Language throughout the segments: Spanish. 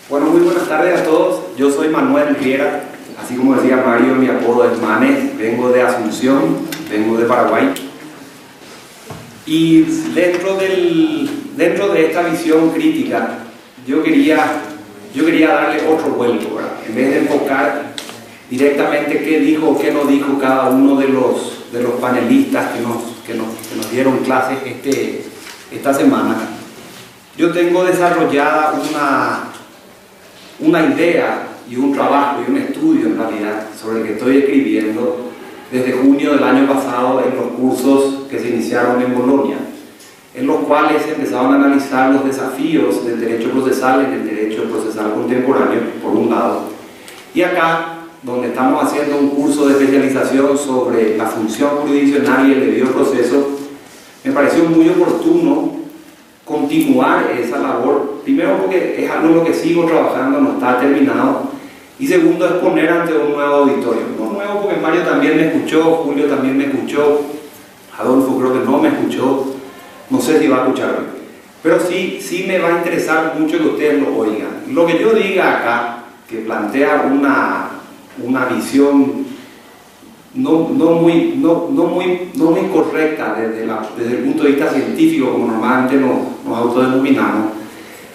Bueno, muy buenas tardes a todos. Yo soy Manuel Riera, así como decía Mario, mi apodo es Manes, vengo de Asunción, vengo de Paraguay. Y dentro de esta visión crítica, yo quería darle otro vuelco, ¿verdad? En vez de enfocar directamente qué dijo o qué no dijo cada uno de los panelistas que nos dieron clases esta semana. Yo tengo desarrollada una idea y un trabajo y un estudio en realidad sobre el que estoy escribiendo desde junio del año pasado en los cursos que se iniciaron en Bolonia, en los cuales se empezaron a analizar los desafíos del derecho procesal en el derecho procesal contemporáneo, por un lado, y acá, donde estamos haciendo un curso de especialización sobre la función jurisdiccional y el debido proceso, me pareció muy oportuno continuar esa labor, primero porque es algo en lo que sigo trabajando, no está terminado, y segundo, exponer ante un nuevo auditorio. No nuevo porque Mario también me escuchó, Julio también me escuchó, Adolfo creo que no me escuchó, no sé si va a escucharme, pero sí me va a interesar mucho que ustedes lo oigan. Lo que yo diga acá, que plantea una visión no muy correcta desde el punto de vista científico, como normalmente nos autodenominamos,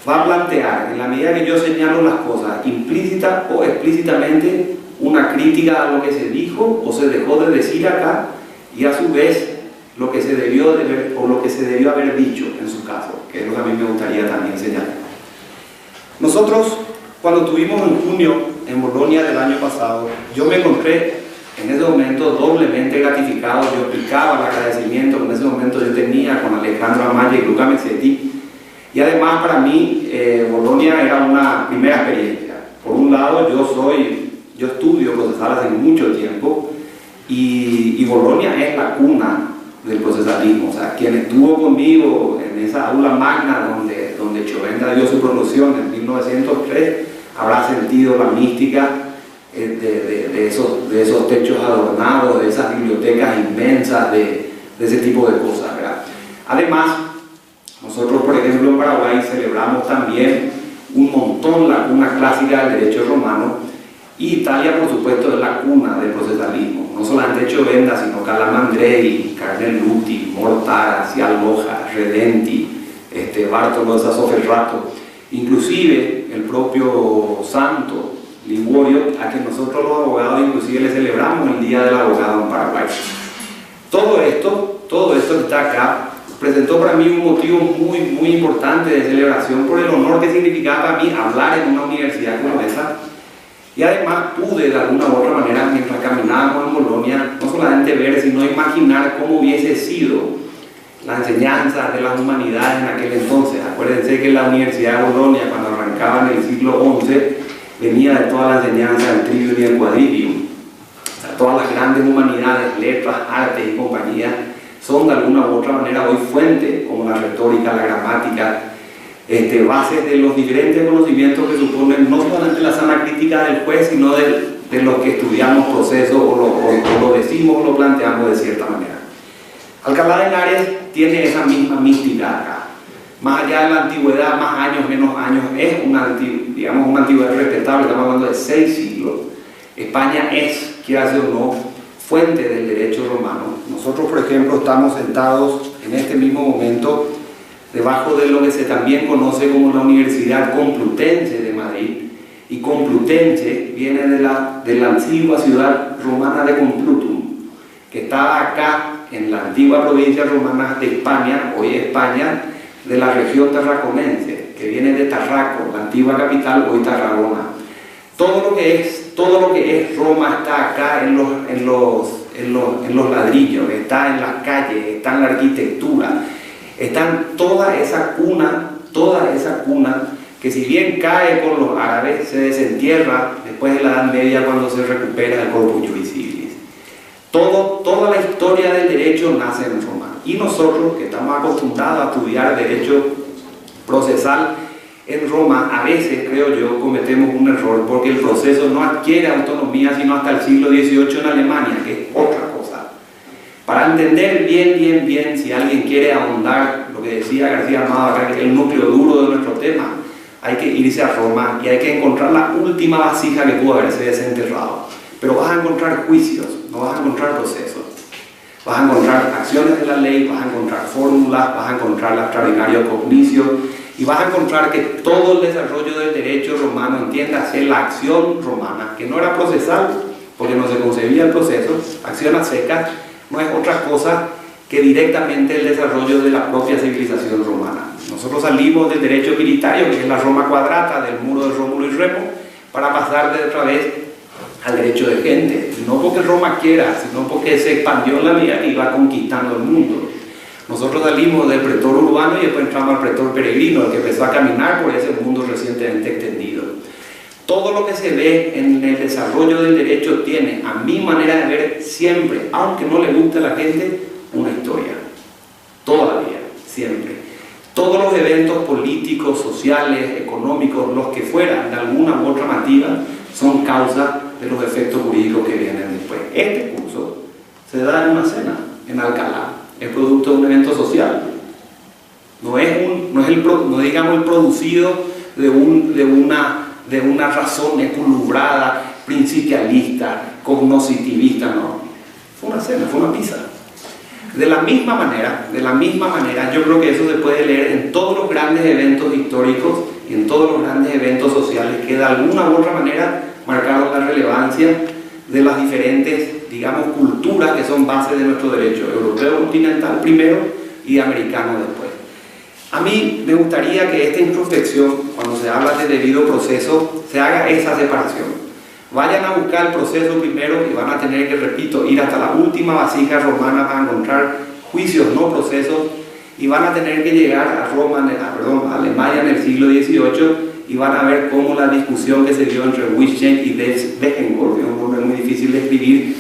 va a plantear, en la medida que yo señalo las cosas, implícita o explícitamente, una crítica a lo que se dijo o se dejó de decir acá, y a su vez lo que se debió de ver, o lo que se debió haber dicho en su caso, que es lo que a mí me gustaría también señalar. Nosotros, cuando estuvimos en junio en Bolonia del año pasado, yo me encontré en ese momento doblemente gratificado. Yo explicaba el agradecimiento que en ese momento yo tenía con Alejandro Amaya y Luca Mezzetti, y además para mí Bolonia era una primera experiencia. Por un lado, yo estudio procesal hace mucho tiempo, y Bolonia es la cuna del procesalismo. O sea, quien estuvo conmigo en esa aula magna donde Chovenda dio su promoción en 1903 habrá sentido la mística de esos techos adornados, de esas bibliotecas inmensas, de ese tipo de cosas, ¿verdad? Además, nosotros, por ejemplo, en Paraguay celebramos también un montón la cuna clásica del derecho romano, y Italia, por supuesto, es la cuna del procesalismo. No solamente Chovenda, sino Calamandrei, Carneluti, Mortara, Cialboja, Redenti, Bartolo de Sassoferrato, inclusive el propio Santo Liborio, a quien nosotros los abogados inclusive le celebramos el Día del Abogado en Paraguay. Todo esto que está acá presentó para mí un motivo muy importante de celebración por el honor que significaba para mí hablar en una universidad como esa, y además pude de alguna u otra manera, mientras caminábamos en Bolonia, no solamente ver, sino imaginar cómo hubiese sido la enseñanza de las humanidades en aquel entonces. Acuérdense que la Universidad de Bolonia, cuando arrancaba en el siglo XI, venía de toda la enseñanza del trivium y el quadrivium. O sea, todas las grandes humanidades, letras, artes y compañía, son de alguna u otra manera hoy fuente, como la retórica, la gramática, bases de los diferentes conocimientos que suponen no solamente la sana crítica del juez, sino de los que estudiamos procesos o lo decimos o lo planteamos de cierta manera. Alcalá de Henares tiene esa misma mística acá. Más allá de la antigüedad, más años, menos años, es una antigüedad respetable. Estamos hablando de 6 siglos. España es, quiera o no, fuente del derecho romano. Nosotros, por ejemplo, estamos sentados en este mismo momento debajo de lo que se también conoce como la Universidad Complutense de Madrid, y Complutense viene de la antigua ciudad romana de Complutum, que estaba acá en la antigua provincia romana de España, hoy España, de la región tarraconense, que viene de Tarraco, la antigua capital, hoy Tarragona. Todo lo que es Roma está acá en los ladrillos, está en las calles, está en la arquitectura, está en toda esa cuna que, si bien cae por los árabes, se desentierra después de la Edad Media, cuando se recupera el Corpus Juris Civilis. Toda la historia del derecho nace en Roma, y nosotros, que estamos acostumbrados a estudiar derecho procesal en Roma, a veces, creo yo, cometemos un error, porque el proceso no adquiere autonomía sino hasta el siglo XVIII en Alemania, que es otra cosa. Para entender bien, si alguien quiere ahondar lo que decía García Amado acá, que es el núcleo duro de nuestro tema, hay que irse a Roma y hay que encontrar la última vasija que pudo haberse desenterrado. Pero vas a encontrar juicios, no vas a encontrar procesos. Vas a encontrar acciones de la ley, vas a encontrar fórmulas, vas a encontrar el extraordinario cognicio y vas a encontrar que todo el desarrollo del derecho romano, entiéndase la acción romana, que no era procesal, porque no se concebía el proceso, acción a secas, no es otra cosa que directamente el desarrollo de la propia civilización romana. Nosotros salimos del derecho militario, que es la Roma cuadrata, del muro de Rómulo y Remo, para pasar de otra vez al derecho de gente, no porque Roma quiera, sino porque se expandió en la vida y va conquistando el mundo. Nosotros salimos del pretor urbano y después entramos al pretor peregrino, el que empezó a caminar por ese mundo recientemente extendido. Todo lo que se ve en el desarrollo del derecho tiene, a mi manera de ver, siempre, aunque no le guste a la gente, una historia. Todavía, siempre. Todos los eventos políticos, sociales, económicos, los que fueran, de alguna u otra manera, son causa de los efectos jurídicos que vienen después. Este curso se da en una cena, en Alcalá. Es producto de un evento social. No digamos el producido de una razón equilibrada, principialista, cognoscitivista, no. Fue una cena, fue una pizza. De la misma manera, yo creo que eso se puede leer en todos los grandes eventos históricos y en todos los grandes eventos sociales que de alguna u otra manera marcaron la relevancia de las diferentes, digamos, culturas que son base de nuestro derecho, europeo continental primero y americano después. A mí me gustaría que esta introspección, cuando se habla de debido proceso, se haga esa separación. Vayan a buscar el proceso primero y van a tener que, repito, ir hasta la última vasija romana para encontrar juicios, no procesos, y van a tener que llegar a Alemania en el siglo XVIII y van a ver cómo la discusión que se dio entre Wittgenstein y Degenkolb, que es un nombre muy difícil de escribir,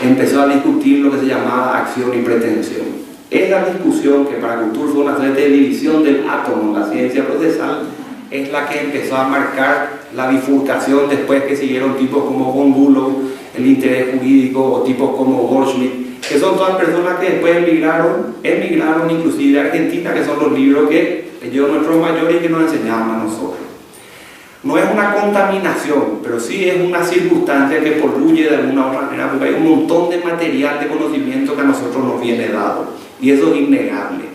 empezó a discutir lo que se llamaba acción y pretensión. Esa discusión, que para Couture fue una suerte de división del átomo en la ciencia procesal, es la que empezó a marcar la bifurcación después que siguieron tipos como von Bülow, el interés jurídico, o tipos como Goldschmidt, que son todas personas que después emigraron inclusive de Argentina, que son los libros que leyeron nuestros mayores y que nos enseñaban a nosotros. No es una contaminación, pero sí es una circunstancia que poluye de alguna u otra manera, porque hay un montón de material de conocimiento que a nosotros nos viene dado, y eso es innegable.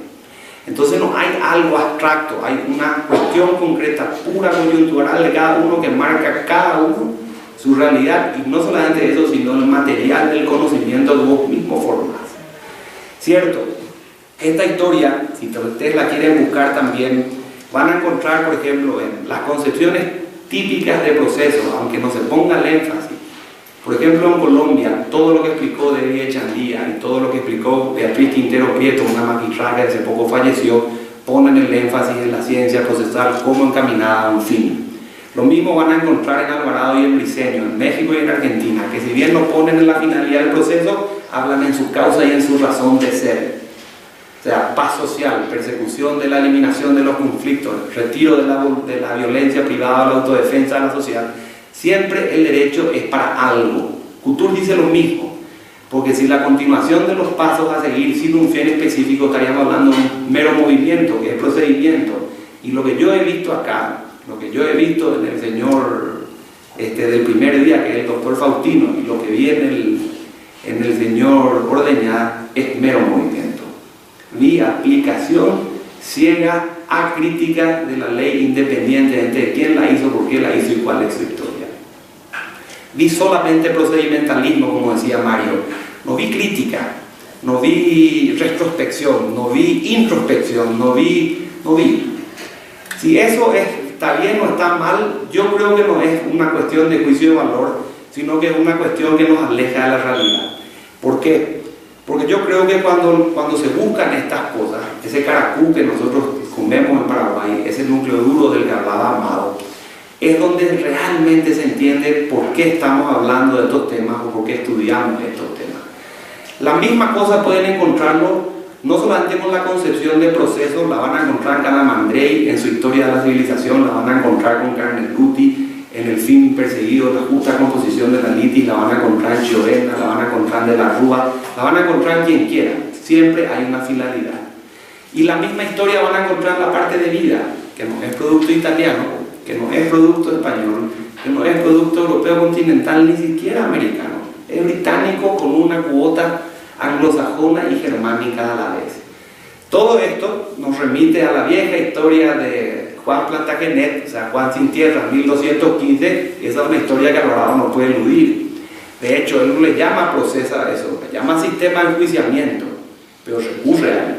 Entonces no hay algo abstracto, hay una cuestión concreta, pura coyuntural de cada uno que marca cada uno su realidad, y no solamente eso, sino el material del conocimiento que vos mismo formás. ¿Cierto? Esta historia, si ustedes la quieren buscar también, van a encontrar, por ejemplo, en las concepciones típicas de procesos, aunque no se ponga el énfasis. Por ejemplo, en Colombia, todo lo que explicó David Echandía y todo lo que explicó Beatriz Quintero Prieto, una magistrada que hace poco falleció, ponen el énfasis en la ciencia procesal como encaminada a un fin. Lo mismo van a encontrar en Alvarado y en Briceño, en México y en Argentina, que si bien no ponen en la finalidad del proceso, hablan en su causa y en su razón de ser. O sea, paz social, persecución de la eliminación de los conflictos, retiro de la violencia privada, la autodefensa de la sociedad. Siempre el derecho es para algo. Couture dice lo mismo, porque si la continuación de los pasos a seguir sin un fin específico, estaríamos hablando de un mero movimiento, que es procedimiento. Y lo que yo he visto acá, lo que yo he visto en el señor del primer día, que es el doctor Faustino, y lo que vi en el señor Ordeña, es mero movimiento. Vi aplicación ciega, acrítica de la ley, independientemente de quién la hizo, por qué la hizo y cuál es su historia. Vi solamente procedimentalismo, como decía Mario. No vi crítica, no vi retrospección, no vi introspección, no vi. Si eso está bien o está mal, yo creo que no es una cuestión de juicio de valor, sino que es una cuestión que nos aleja de la realidad. ¿Por qué? Porque yo creo que cuando se buscan estas cosas, ese caracú que nosotros comemos en Paraguay, ese núcleo duro del que hablaba Amado, es donde realmente se entiende por qué estamos hablando de estos temas o por qué estudiamos estos temas. La misma cosa pueden encontrarlo no solamente con la concepción de procesos, la van a encontrar Carla Mandrei en su Historia de la Civilización, la van a encontrar con Carneluti en El fin perseguido, la justa composición de la litis, la van a encontrar en Chiovena, la van a encontrar en De la Rúa, la van a encontrar en quien quiera. Siempre hay una finalidad. Y la misma historia van a encontrar en la parte de vida, que no es producto italiano, que no es producto español, que no es producto europeo continental, ni siquiera americano. Es británico con una cuota anglosajona y germánica a la vez. Todo esto nos remite a la vieja historia de Juan Plantagenet, o sea, Juan sin tierra, 1215, y esa es una historia que Alvarado no puede eludir. De hecho, él no le llama proceso a eso, le llama sistema de enjuiciamiento, pero recurre a él.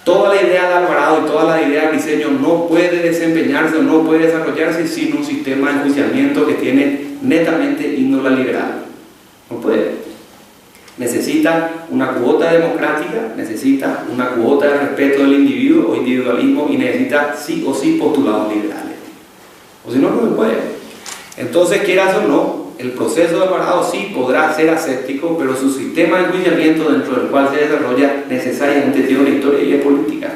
Toda la idea de Alvarado y toda la idea de Briceño no puede desempeñarse o no puede desarrollarse sin un sistema de enjuiciamiento que tiene netamente índole liberal. No puede. Necesita una cuota democrática, necesita una cuota de respeto del individuo o individualismo y necesita sí o sí postulados liberales. O si no, no se puede. Entonces, quieras o no, el proceso de Alvarado sí podrá ser aséptico, pero su sistema de enjuiciamiento dentro del cual se desarrolla necesariamente tiene una historia y es política.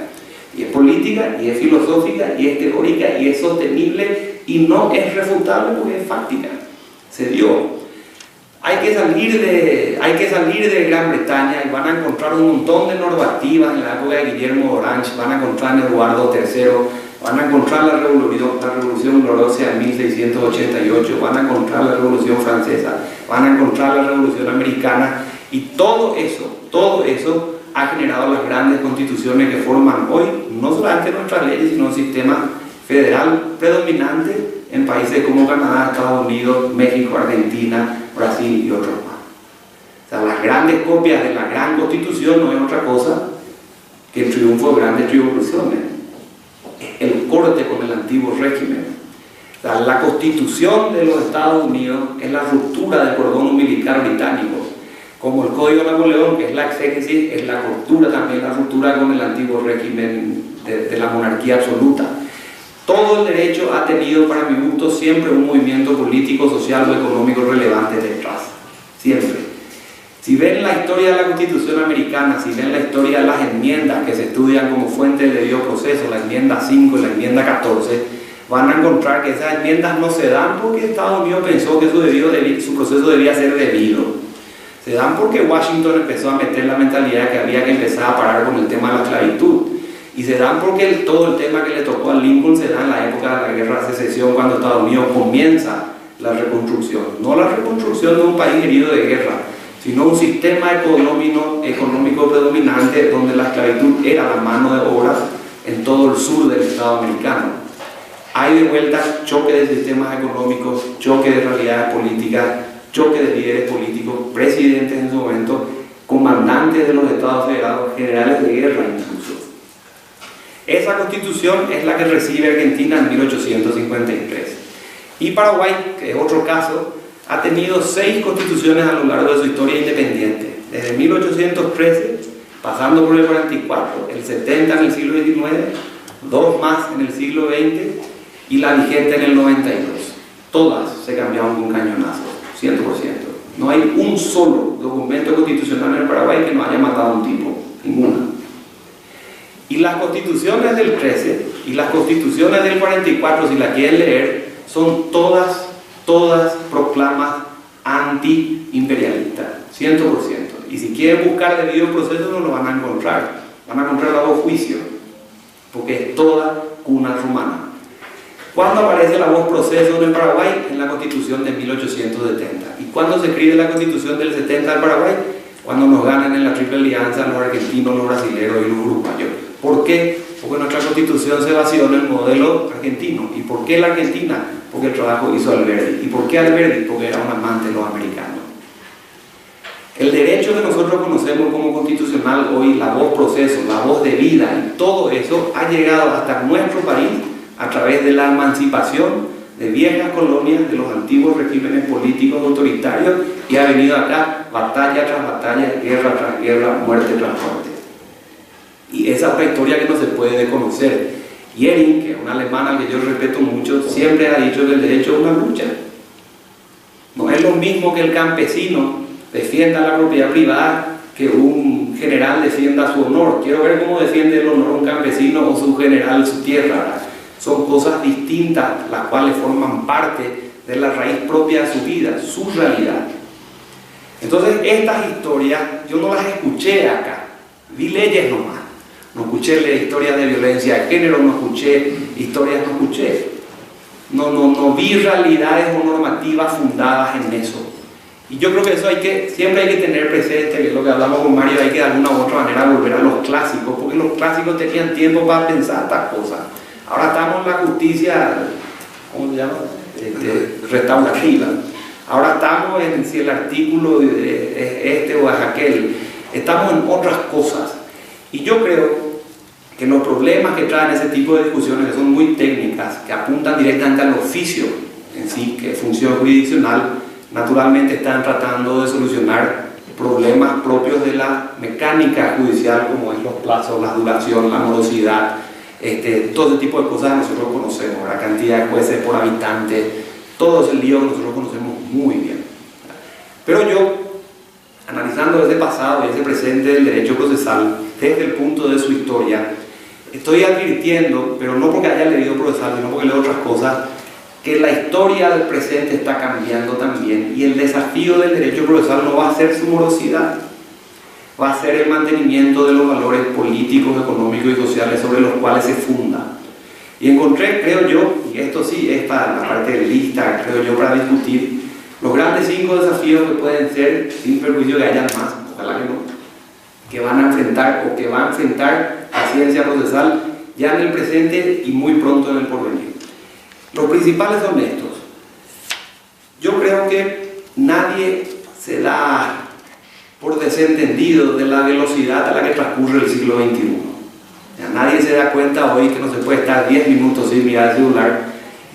Y es política, y es filosófica, y es teórica, y es sostenible, y no es refutable porque es fáctica. Se dio. Hay que salir de Gran Bretaña y van a encontrar un montón de normativas en la época de Guillermo Orange, van a encontrar en Eduardo III, van a encontrar la Revolución Gloriosa en 1688, van a encontrar la Revolución Francesa, van a encontrar la Revolución Americana, y todo eso ha generado las grandes constituciones que forman hoy no solamente nuestras leyes, sino un sistema federal predominante en países como Canadá, Estados Unidos, México, Argentina, Brasil y otros más. O sea, las grandes copias de la gran constitución no es otra cosa que el triunfo de grandes revoluciones, es el corte con el antiguo régimen. O sea, la constitución de los Estados Unidos es la ruptura del cordón umbilical británico, como el Código de Napoleón, que es la exégesis, es la ruptura también, la ruptura con el antiguo régimen de la monarquía absoluta. Todo el derecho ha tenido, para mi gusto, siempre un movimiento político, social o económico relevante detrás. Siempre. Si ven la historia de la Constitución americana, si ven la historia de las enmiendas que se estudian como fuente del debido proceso, la enmienda 5 y la enmienda 14, van a encontrar que esas enmiendas no se dan porque Estados Unidos pensó que su proceso debía ser debido. Se dan porque Washington empezó a meter la mentalidad que había que empezar a parar con el tema de la esclavitud. Y se dan porque todo el tema que le tocó a Lincoln se da en la época de la Guerra de Secesión, cuando Estados Unidos comienza la reconstrucción. No la reconstrucción de un país herido de guerra, sino un sistema económico predominante donde la esclavitud era la mano de obra en todo el sur del Estado americano. Hay de vuelta choque de sistemas económicos, choque de realidades políticas, choque de líderes políticos, presidentes en su momento, comandantes de los Estados Federados, generales de guerra incluso. Esa constitución es la que recibe Argentina en 1853. Y Paraguay, que es otro caso, ha tenido 6 constituciones a lo largo de su historia independiente. Desde 1813, pasando por el 44, el 70 en el siglo XIX, 2 más en el siglo XX y la vigente en el 92. Todas se cambiaron con un cañonazo, 100%. No hay un solo documento constitucional en el Paraguay que no haya matado a un tipo, ninguna. Y las constituciones del 13 y las constituciones del 44, si la quieren leer, son todas proclamas anti-imperialistas, 100%. Y si quieren buscar debido proceso no lo van a encontrar bajo juicio, porque es toda cuna romana. ¿Cuándo aparece la voz proceso en el Paraguay? En la Constitución de 1870. ¿Y cuándo se escribe la Constitución del 70 del Paraguay? Cuando nos ganan en la Triple Alianza los argentinos, los brasileños y los uruguayos. ¿Por qué? Porque nuestra Constitución se vació en el modelo argentino. ¿Y por qué la Argentina? Porque el trabajo hizo Alberdi. ¿Y por qué Alberdi? Porque era un amante de los americanos. El derecho que nosotros conocemos como constitucional hoy, la voz proceso, la voz de vida y todo eso ha llegado hasta nuestro país a través de la emancipación de viejas colonias, de los antiguos regímenes políticos autoritarios, y ha venido acá batalla tras batalla, guerra tras guerra, muerte tras muerte. Y esa es la historia que no se puede desconocer. Jering, que es un alemán al que yo respeto mucho, siempre ha dicho que el derecho es una lucha. No es lo mismo que el campesino defienda la propiedad privada que un general defienda su honor. Quiero ver cómo defiende el honor un campesino o su general su tierra. Son cosas distintas, las cuales forman parte de la raíz propia de su vida, su realidad. Entonces, estas historias yo no las escuché acá, vi leyes nomás. No escuché historias de violencia de género, no escuché historias, no escuché. no vi realidades o normativas fundadas en eso. Y yo creo que eso siempre hay que tener presente, que es lo que hablamos con Mario, hay que de alguna u otra manera volver a los clásicos, porque los clásicos tenían tiempo para pensar estas cosas. Ahora estamos en la justicia, ¿cómo se llama? Restaurativa. Ahora estamos en si el artículo es este o es aquel. Estamos en otras cosas. Y yo creo que los problemas que traen ese tipo de discusiones, que son muy técnicas, que apuntan directamente al oficio en sí, que es función jurisdiccional, naturalmente están tratando de solucionar problemas propios de la mecánica judicial, como es los plazos, la duración, la morosidad, todo ese tipo de cosas que nosotros conocemos, la cantidad de jueces por habitante, todo ese lío que nosotros conocemos muy bien. Pero yo, analizando ese pasado y ese presente del derecho procesal desde el punto de su historia, estoy advirtiendo, pero no porque haya leído procesal, sino porque leo otras cosas, que la historia del presente está cambiando también, y el desafío del derecho procesal no va a ser su morosidad, va a ser el mantenimiento de los valores políticos, económicos y sociales sobre los cuales se funda. Y encontré, creo yo, y esto sí es para la parte de lista, creo yo, para discutir los grandes 5 desafíos que pueden ser, sin perjuicio de que hayan más, ojalá que no, que van a enfrentar o que va a enfrentar la ciencia procesal ya en el presente y muy pronto en el porvenir. Los principales son estos. Yo creo que nadie se da por desentendido de la velocidad a la que transcurre el siglo XXI. Ya nadie se da cuenta hoy que no se puede estar 10 minutos sin mirar el celular,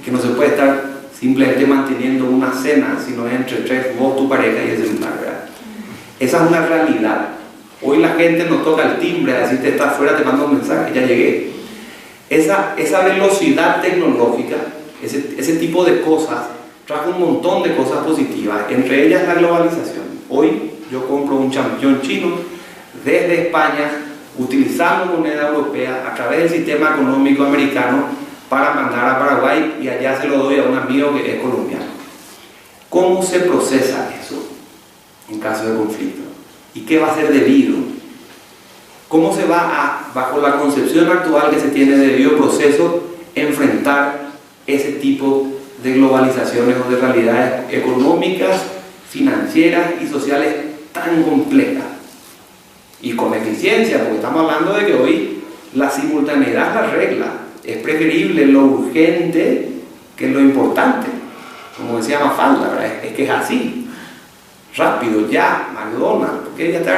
que no se puede estar simplemente manteniendo una cena, sino entre 3, vos, tu pareja y el celular, ¿verdad? Esa es una realidad. Hoy la gente no toca el timbre, así te está afuera, te manda un mensaje, ya llegué. Esa velocidad tecnológica, ese tipo de cosas, trajo un montón de cosas positivas, entre ellas la globalización. Hoy yo compro un champiñón chino desde España, utilizando moneda europea a través del sistema económico americano para mandar a Paraguay, y allá se lo doy a un amigo que es colombiano. ¿Cómo se procesa eso en caso de conflicto? ¿Y qué va a ser debido? ¿Cómo se va a, bajo la concepción actual que se tiene de debido proceso, enfrentar ese tipo de globalizaciones o de realidades económicas, financieras y sociales tan complejas? Y con eficiencia, porque estamos hablando de que hoy la simultaneidad es la regla. Es preferible lo urgente que lo importante. Como decía Mafalda, ¿verdad? Es que es así. Rápido, ya, McDonald's, porque ya está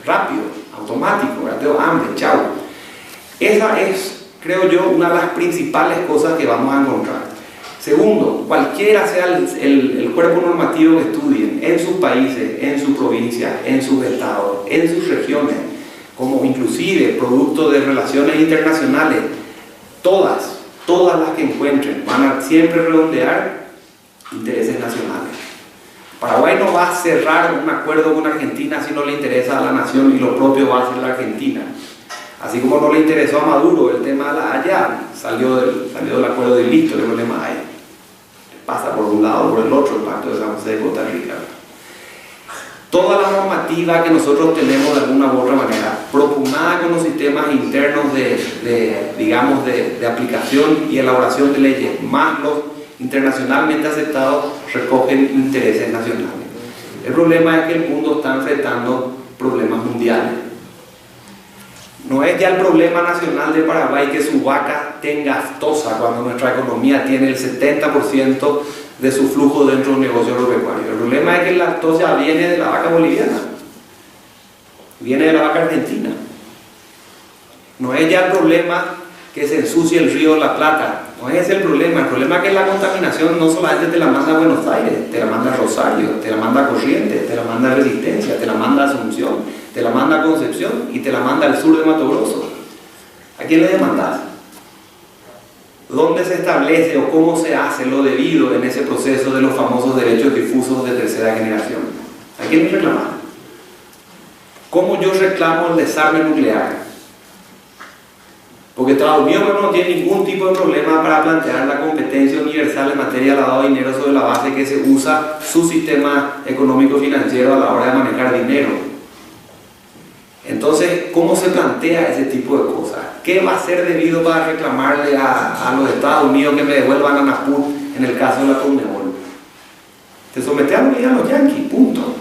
rápido, automático, ¿verdad? Tengo hambre, chao. Esa es, creo yo, una de las principales cosas que vamos a encontrar. Segundo, cualquiera sea el cuerpo normativo que estudien, en sus países, en sus provincias, en sus estados, en sus regiones, como inclusive producto de relaciones internacionales, todas las que encuentren, van a siempre redondear intereses nacionales. Paraguay no va a cerrar un acuerdo con Argentina si no le interesa a la nación, y lo propio va a hacer la Argentina. Así como no le interesó a Maduro el tema de la allá, salió del acuerdo y listo, el problema hay. Pasa por un lado o por el otro el pacto de San José de Costa Rica. Toda la normativa que nosotros tenemos de alguna u otra manera, propugnada con los sistemas internos de aplicación y elaboración de leyes, más los internacionalmente aceptados, recogen intereses nacionales. El problema es que el mundo está enfrentando problemas mundiales. No es ya el problema nacional de Paraguay que su vaca tenga aftosa cuando nuestra economía tiene el 70% de su flujo dentro de un negocio agropecuario. El problema es que la aftosa viene de la vaca boliviana, viene de la vaca argentina. No es ya el problema que se ensucie el río de la Plata, no es ese el problema es que la contaminación no solamente te la manda a Buenos Aires, te la manda a Rosario, te la manda a Corrientes, te la manda a Resistencia, te la manda a Asunción, te la manda a Concepción y te la manda al sur de Mato Grosso. ¿A quién le demandás? ¿Dónde se establece o cómo se hace lo debido en ese proceso de los famosos derechos difusos de tercera generación? ¿A quién le reclamás? ¿Cómo yo reclamo el desarme nuclear? Porque Estados Unidos no tiene ningún tipo de problema para plantear la competencia universal en materia de lavado de dinero sobre la base que se usa su sistema económico financiero a la hora de manejar dinero. Entonces, ¿cómo se plantea ese tipo de cosas? ¿qué va a ser debido para reclamarle a los Estados Unidos que me devuelvan a Napur en el caso de la Conmebol? Te sometes a los yanquis, punto.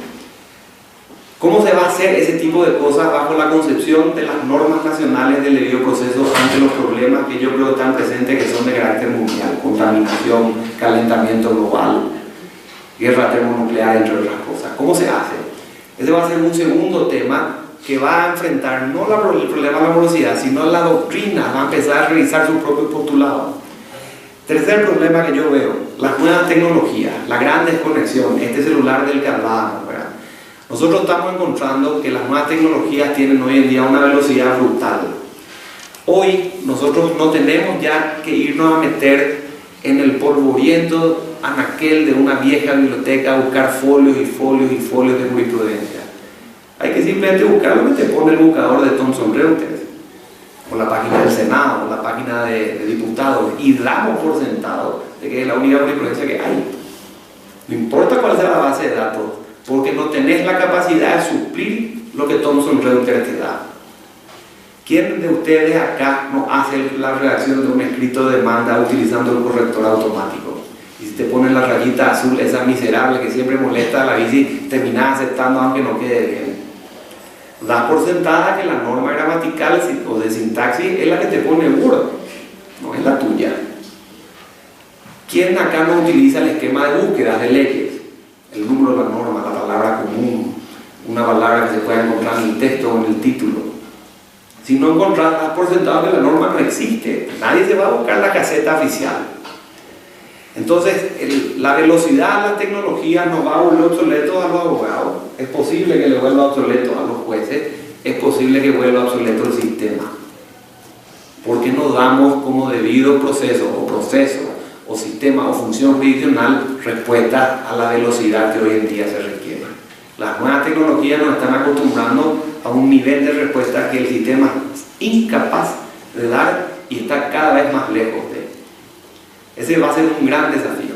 ¿Cómo se va a hacer ese tipo de cosas bajo la concepción de las normas nacionales del debido proceso ante los problemas que yo creo están presentes, que son de carácter mundial? Contaminación, calentamiento global, guerra termonuclear, entre otras cosas. ¿Cómo se hace? Ese va a ser un segundo tema que va a enfrentar no el problema de la morosidad, sino la doctrina, va a empezar a revisar sus propios postulados. Tercer problema que yo veo, las nuevas tecnologías, la gran desconexión, este celular del que hablábamos, ¿verdad? Nosotros estamos encontrando que las nuevas tecnologías tienen hoy en día una velocidad brutal. Hoy nosotros no tenemos ya que irnos a meter en el polvoriento anaquel de una vieja biblioteca a buscar folios y folios y folios de jurisprudencia. Hay que simplemente buscar lo que te pone el buscador de Thomson Reuters, o la página del Senado, o la página de diputados, y damos por sentado de que es la única jurisprudencia que hay. No importa cuál sea la base de datos, porque no tenés la capacidad de suplir lo que Thomson Reuters te da. ¿Quién de ustedes acá no hace la redacción de un escrito de demanda utilizando el corrector automático? Y si te ponen la rayita azul, esa miserable que siempre molesta a la bici, terminás aceptando aunque no quede bien. Das por sentada que la norma gramatical o de sintaxis es la que te pone Word, no es la tuya. ¿Quién acá no utiliza el esquema de búsqueda de leyes? El número de la norma, la palabra común, una palabra que se pueda encontrar en el texto o en el título. Si no encontrás, das por sentado que la norma no existe. Nadie se va a buscar la caseta oficial. Entonces, la velocidad de la tecnología nos va a volver obsoletos a los abogados. Es posible que le vuelva obsoleto a los jueces. Es posible que vuelva obsoleto el sistema. Porque no damos como debido proceso o sistema o función jurisdiccional respuesta a la velocidad que hoy en día se requiere. Las nuevas tecnologías nos están acostumbrando a un nivel de respuesta que el sistema es incapaz de dar y está cada vez más lejos de. Ese va a ser un gran desafío.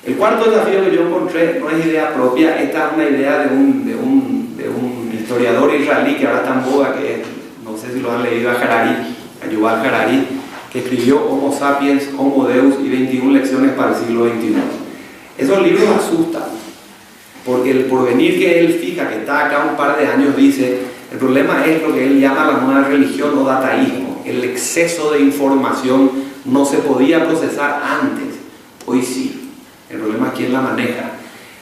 El cuarto desafío que yo encontré no es idea propia, esta es una idea de un historiador israelí que ahora está en boga, que no sé si lo han leído, a Yuval Harari, que escribió Homo Sapiens, Homo Deus y 21 lecciones para el siglo XXI. Esos libros asustan, porque el porvenir que él fija, que está acá un par de años, dice, el problema es lo que él llama la nueva religión o dataísmo. El exceso de información no se podía procesar antes, hoy sí. El problema es quién la maneja.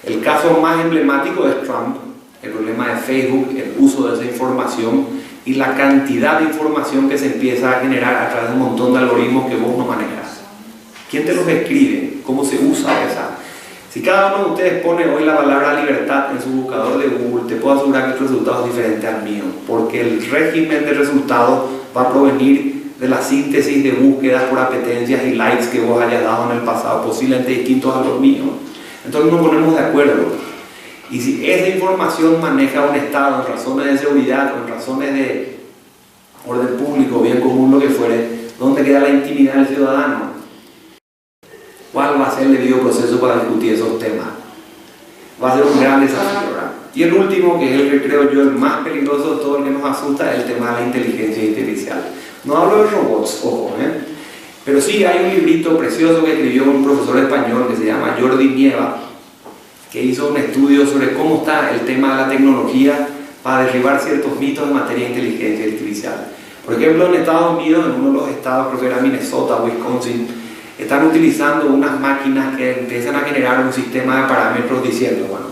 El caso más emblemático es Trump, el problema de Facebook, el uso de esa información y la cantidad de información que se empieza a generar a través de un montón de algoritmos que vos no manejas. ¿Quién te los escribe? ¿Cómo se usa esa? Si cada uno de ustedes pone hoy la palabra libertad en su buscador de Google, te puedo asegurar que el resultado es diferente al mío, porque el régimen de resultados va a provenir de la síntesis de búsquedas por apetencias y likes que vos hayas dado en el pasado, posiblemente distintos a los míos. Entonces nos ponemos de acuerdo. Y si esa información maneja un Estado en razones de seguridad o en razones de orden público, bien común, lo que fuere, ¿dónde queda la intimidad del ciudadano? ¿Cuál va a ser el debido proceso para discutir esos temas? Va a ser un gran desafío, ¿verdad? Y el último, que es el que creo yo el más peligroso de todo, el que nos asusta, es el tema de la inteligencia artificial. No hablo de robots, ojo, pero sí hay un librito precioso que escribió un profesor español que se llama Jordi Nieva, que hizo un estudio sobre cómo está el tema de la tecnología para derribar ciertos mitos en materia de inteligencia artificial. Por ejemplo, en Estados Unidos, en uno de los estados, creo que era Minnesota, Wisconsin, están utilizando unas máquinas que empiezan a generar un sistema de parámetros diciendo, bueno,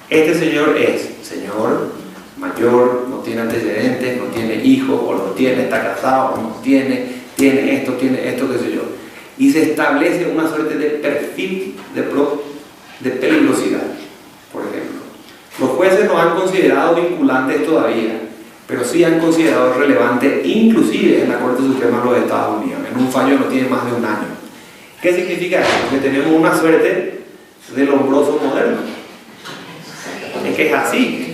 este señor es señor mayor, no tiene antecedentes, no tiene hijos, o lo tiene, está casado, o no tiene esto, qué sé yo. Y se establece una suerte de perfil de peligrosidad, por ejemplo. Los jueces no han considerado vinculantes todavía, pero sí han considerado relevante, inclusive en la Corte Suprema de los Estados Unidos, en un fallo no tiene más de un año. ¿Qué significa eso? Que tenemos una suerte del hombroso moderno. Es que es así.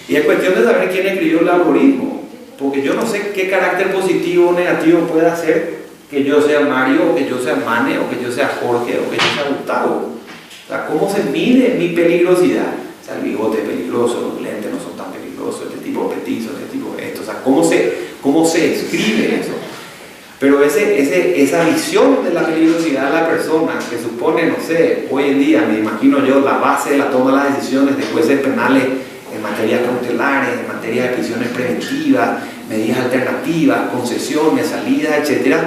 Y es cuestión de saber quién escribió el algoritmo, porque yo no sé qué carácter positivo o negativo puede hacer que yo sea Mario, o que yo sea Mane, o que yo sea Jorge, o que yo sea Gustavo. O sea, ¿cómo se mide mi peligrosidad? O sea, el bigote es peligroso, los lentes no son tan peligrosos, este tipo petizo, este tipo esto. O sea, ¿cómo se escribe eso? Pero esa visión de la peligrosidad de la persona, que supone, no sé, hoy en día, me imagino yo, la base de la toma de las decisiones de jueces penales en materias cautelares, en materia de prisiones preventivas, medidas alternativas, concesiones, salidas, etc.,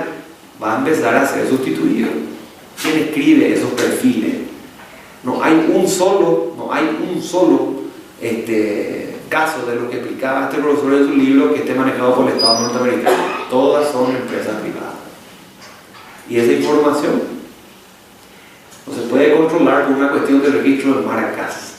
va a empezar a ser sustituido. ¿Quién escribe esos perfiles? No hay un solo caso de lo que explicaba este profesor en su libro que esté manejado por el Estado norteamericano. Todas son empresas privadas. Y esa información no se puede controlar por una cuestión de registro de marcas.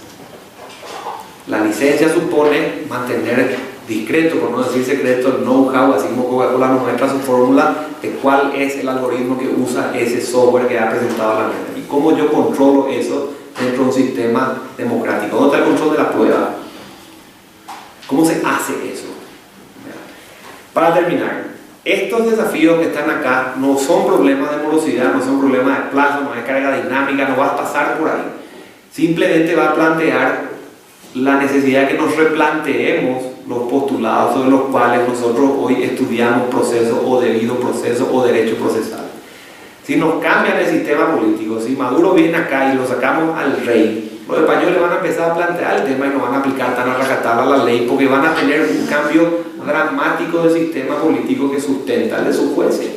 La licencia supone mantener discreto, por no decir secreto, el know-how, así como Coca-Cola nos muestra su fórmula de cuál es el algoritmo que usa ese software que ha presentado a la red. Y cómo yo controlo eso dentro de un sistema democrático. ¿Dónde está el control de la prueba? ¿Cómo se hace eso? Para terminar, estos desafíos que están acá no son problemas de morosidad, no son problemas de plazo, no hay carga dinámica, no va a pasar por ahí. Simplemente va a plantear la necesidad de que nos replanteemos los postulados sobre los cuales nosotros hoy estudiamos proceso o debido proceso o derecho procesal. Si nos cambian el sistema político, si Maduro viene acá y lo sacamos al rey, los españoles van a empezar a plantear el tema y no van a aplicar tan a rajatabla la ley porque van a tener un cambio dramático del sistema político que sustenta el de sus jueces.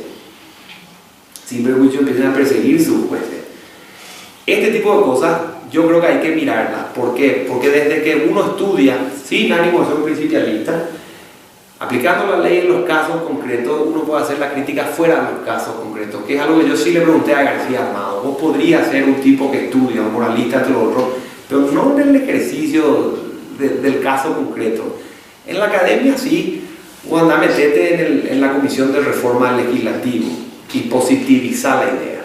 Sin perjuicio empiezan a perseguir sus jueces. Este tipo de cosas yo creo que hay que mirarlas. ¿Por qué? Porque desde que uno estudia, sin ánimo de ser un principialista, aplicando la ley en los casos concretos, uno puede hacer la crítica fuera de los casos concretos, que es algo que yo sí le pregunté a García Amado. Vos podrías ser un tipo que estudia, un moralista, entre lo otro, pero no en el ejercicio del caso concreto. En la academia sí, o anda a meterte en la comisión de reforma legislativa y positivizar la idea.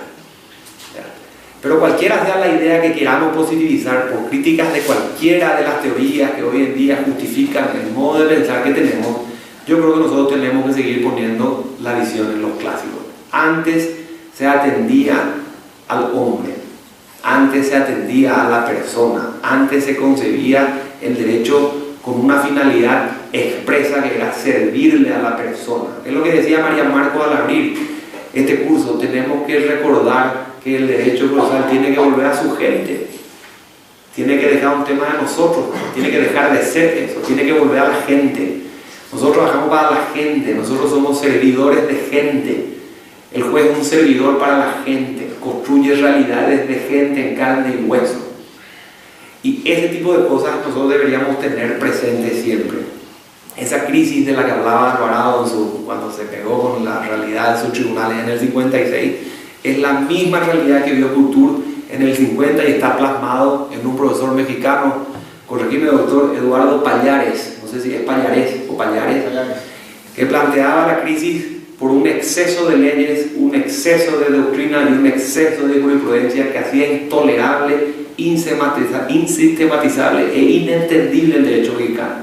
Pero cualquiera sea la idea que queramos positivizar por críticas de cualquiera de las teorías que hoy en día justifican el modo de pensar que tenemos, yo creo que nosotros tenemos que seguir poniendo la visión en los clásicos. Antes se atendía al hombre, antes se atendía a la persona, antes se concebía el derecho con una finalidad expresa que era servirle a la persona. Es lo que decía María Marcos al abrir este curso. Tenemos que recordar que el derecho procesal tiene que volver a su gente, tiene que dejar un tema de nosotros, tiene que dejar de ser eso, tiene que volver a la gente. Nosotros trabajamos para la gente, nosotros somos servidores de gente. El juez es un servidor para la gente, construye realidades de gente en carne y hueso. Y ese tipo de cosas nosotros deberíamos tener presentes siempre. Esa crisis de la que hablaba Alvarado cuando se pegó con la realidad de sus tribunales en el 56, es la misma realidad que vio Couture en el 50 y está plasmado en un profesor mexicano, corregime doctor, Eduardo Pallares, no sé si es Pallares o Pallares, que planteaba la crisis por un exceso de leyes, un exceso de doctrina y un exceso de jurisprudencia que hacía intolerable, insistematizable e inentendible el derecho mexicano.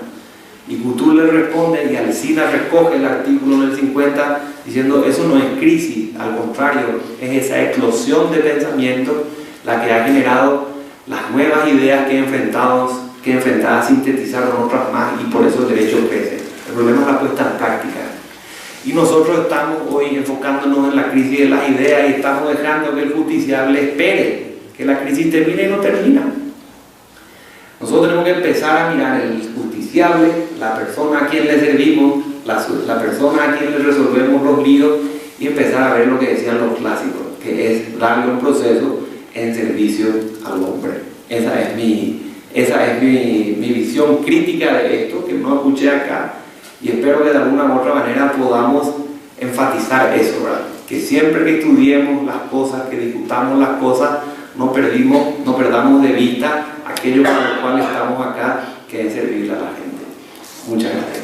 Y Couture le responde y Alsina recoge el artículo en el 50 diciendo eso no es crisis, al contrario, es esa eclosión de pensamiento la que ha generado las nuevas ideas que enfrentadas sintetizaron otras más y por eso el derecho crece. El problema es la puesta en práctica. Y nosotros estamos hoy enfocándonos en la crisis de las ideas y estamos dejando que el justiciable espere que la crisis termine y no termina. Nosotros tenemos que empezar a mirar el justiciable, la persona a quien le servimos, la persona a quien le resolvemos los líos y empezar a ver lo que decían los clásicos, que es darle un proceso en servicio al hombre. Esa es mi visión crítica de esto, que no escuché acá, y espero que de alguna u otra manera podamos enfatizar eso, ¿verdad? Que siempre que estudiemos las cosas, que discutamos las cosas, no perdamos de vista aquello para lo cual estamos acá, que es servirle a la gente. Muchas gracias.